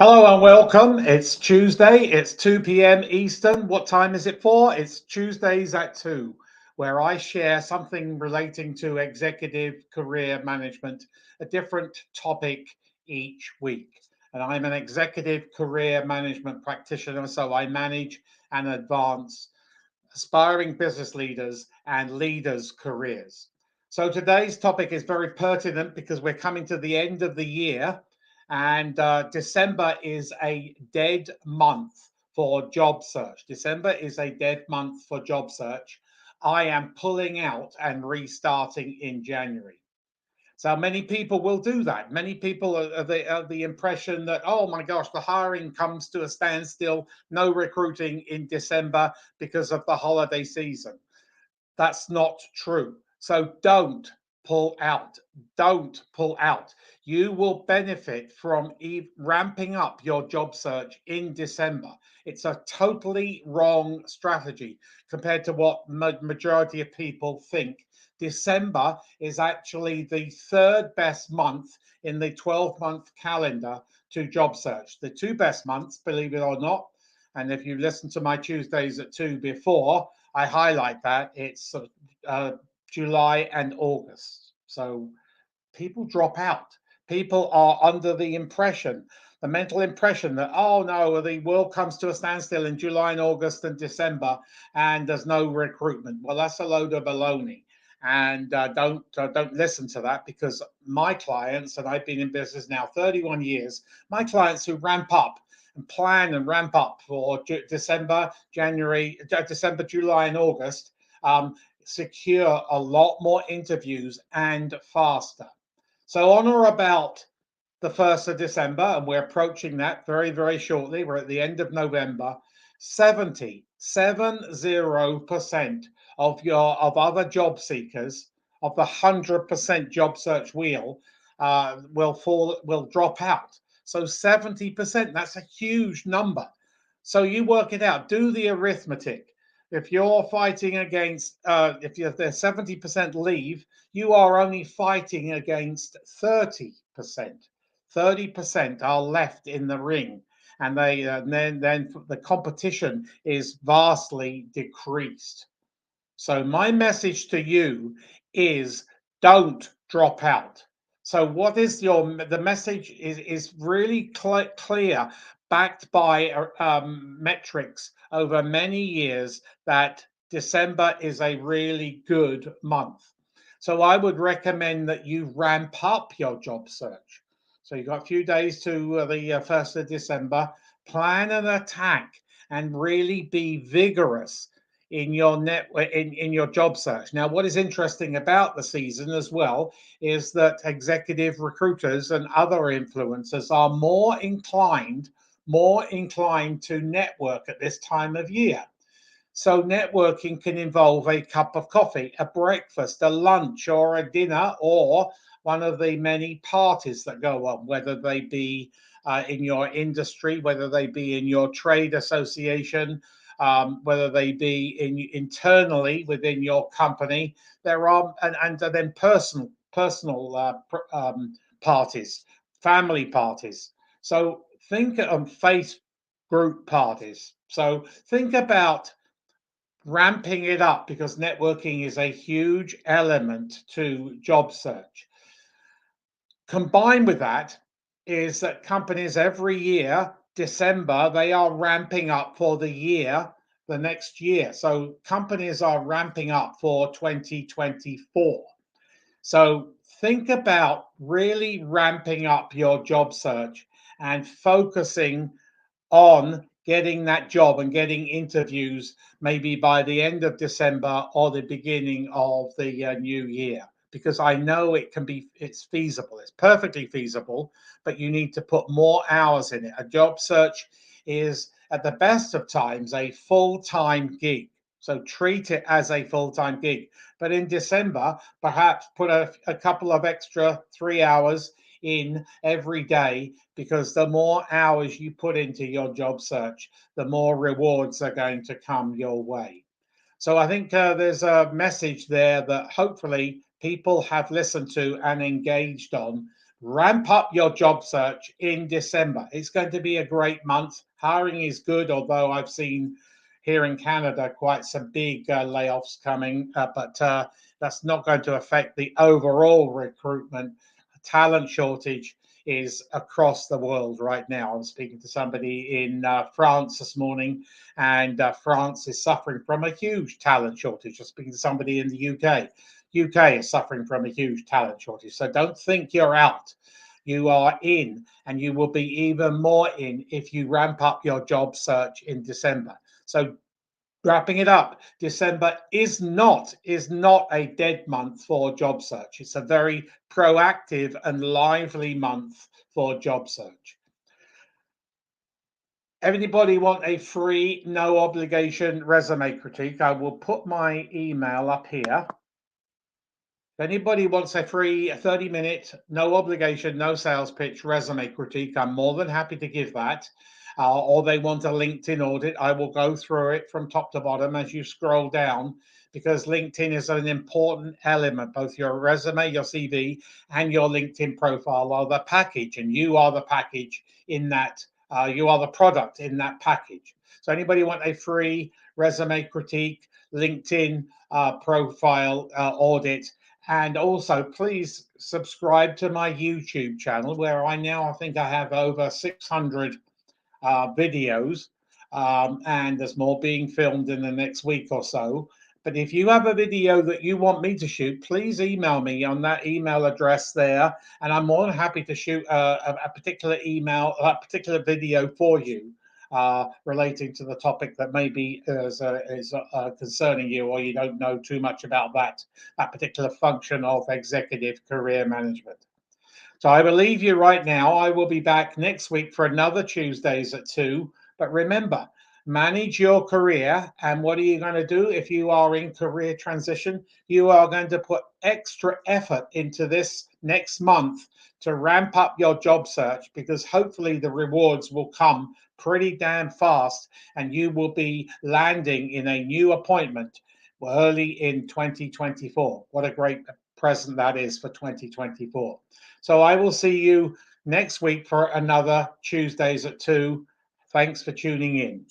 Hello and welcome. It's Tuesday. It's 2 p.m. Eastern. What time is it for? It's Tuesdays at 2, where I share something relating to executive career management, a different topic each week. And I'm an executive career management practitioner, so I manage and advance aspiring business leaders and leaders' careers. So today's topic is very pertinent because we're coming to the end of the year, and December is a dead month for job search. December is a dead month for job search. I am pulling out and restarting in January. So many people will do that. Many people are the impression that, oh my gosh, the hiring comes to a standstill, no recruiting in December because of the holiday season. That's not true. So don't pull out. Don't pull out. You will benefit from ramping up your job search in December. It's a totally wrong strategy compared to what majority of people think. December is actually the third best month in the 12-month calendar to job search. The two best months, believe it or not, and if you listen to my Tuesdays at 2 before, I highlight that it's July and August. So people drop out. People are under the mental impression that, oh no, the world comes to a standstill in July and August and December and there's no recruitment. Well, that's a load of baloney. And don't listen to that, because my clients, and I've been in business now 31 years, my clients who ramp up and plan and ramp up for December, July, and August, secure a lot more interviews and faster. So on or about the 1st of December, and we're approaching that very, very shortly. We're at the end of November. 70% of other job seekers of the 100% job search wheel will drop out. So 70%, that's a huge number. So you work it out, do the arithmetic. If you're fighting against, if there's 70% leave, you are only fighting against 30%. 30% are left in the ring, and then the competition is vastly decreased. So my message to you is don't drop out. So what is the message is really clear, backed by metrics over many years, that December is a really good month. So I would recommend that you ramp up your job search. So you've got a few days to the 1st of December. Plan an attack and really be vigorous in in your job search. Now, what is interesting about the season as well is that executive recruiters and other influencers are more inclined to network at this time of year. So networking can involve a cup of coffee, a breakfast, a lunch, or a dinner, or one of the many parties that go on, whether they be in your industry, whether they be in your trade association, whether they be internally within your company. There are and then personal parties, family parties. So think of face group parties. So think about ramping it up, because networking is a huge element to job search. Combined with that is that companies every year, December, they are ramping up for the next year. So companies are ramping up for 2024. So think about really ramping up your job search and focusing on getting that job and getting interviews maybe by the end of December or the beginning of the new year. Because I know it's feasible, it's perfectly feasible, but you need to put more hours in it. A job search is, at the best of times, a full-time gig. So treat it as a full-time gig. But in December, perhaps put a couple of extra 3 hours in every day, because the more hours you put into your job search, the more rewards are going to come your way. So I think there's a message there that hopefully people have listened to and engaged on Ramp up your job search in December. It's going to be a great month. Hiring is good, although I've seen here in Canada quite some big layoffs coming, but that's not going to affect the overall recruitment. Talent shortage is across the world right now. I was speaking to somebody in France this morning, and France is suffering from a huge talent shortage. I was speaking to somebody in the UK. UK is suffering from a huge talent shortage. So don't think you're out. You are in, and you will be even more in if you ramp up your job search in December. So wrapping it up, December is not a dead month for job search. It's a very proactive and lively month for job search. Everybody want a free, no obligation resume critique? I will put my email up here. If anybody wants a free 30-minute, no obligation, no sales pitch resume critique, I'm more than happy to give that. Or they want a LinkedIn audit, I will go through it from top to bottom as you scroll down, because LinkedIn is an important element. Both your resume, your CV, and your LinkedIn profile are the package, and you are the package in that. You are the product in that package. So anybody want a free resume critique, LinkedIn profile audit? And also, please subscribe to my YouTube channel, where I think I have over 600 videos, and there's more being filmed in the next week or so. But if you have a video that you want me to shoot, please email me on that email address there, and I'm more than happy to shoot a particular particular video for you, relating to the topic that maybe is concerning you, or you don't know too much about that particular function of executive career management. So I will leave you right now. I will be back next week for another Tuesdays at 2. But remember, manage your career. And what are you going to do if you are in career transition? You are going to put extra effort into this next month to ramp up your job search, because hopefully the rewards will come pretty damn fast, and you will be landing in a new appointment early in 2024. What a great present that is for 2024. So I will see you next week for another Tuesdays at 2. Thanks for tuning in.